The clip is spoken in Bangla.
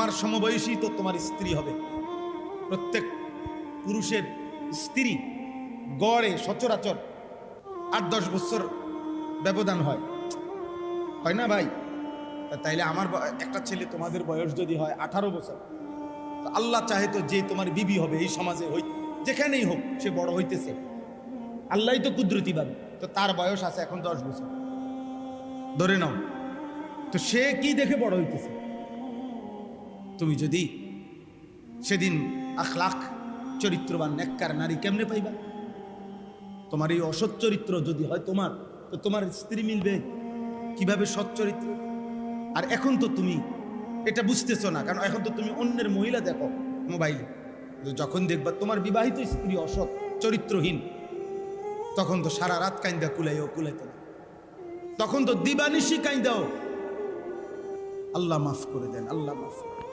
তোমার সমবয়সী তো তোমার স্ত্রী হবে। প্রত্যেক পুরুষের স্ত্রী গড়ে সচরাচর 8-10 বছর ব্যবধান হয় না ভাই? তাইলে আমার একটা ছেলে তোমাদের বয়স যদি হয় 18 বছর, তো আল্লাহ চাহে তো যে তোমার বিবি হবে এই সমাজে যেখানেই হোক সে বড় হইতেছে, আল্লাহই তো কুদরতি ভাবে, তো তার বয়স আছে এখন 10 বছর ধরে নাও, তো সে কি দেখে বড় হইতেছে? তুমি যদি সেদিন আখলাক চরিত্রবান নেককার নারী কেমনে পাইবা? তোমার এই অসৎ চরিত্র যদি হয় তোমার, তো তোমার স্ত্রী মিলবে কিভাবে সৎ চরিত্র? আর এখন তো তুমি এটা বুঝতেছো না, কারণ এখন তো তুমি অন্যের মহিলা দেখো মোবাইলে। যখন দেখবা তোমার বিবাহিত স্ত্রী অসৎ চরিত্রহীন, তখন তো সারা রাত কাইন্দা কুলাইও কুলাইতো না, তখন তো দিবানিশি কাইন্দাও। আল্লাহ মাফ করে দেন, আল্লাহ মাফ।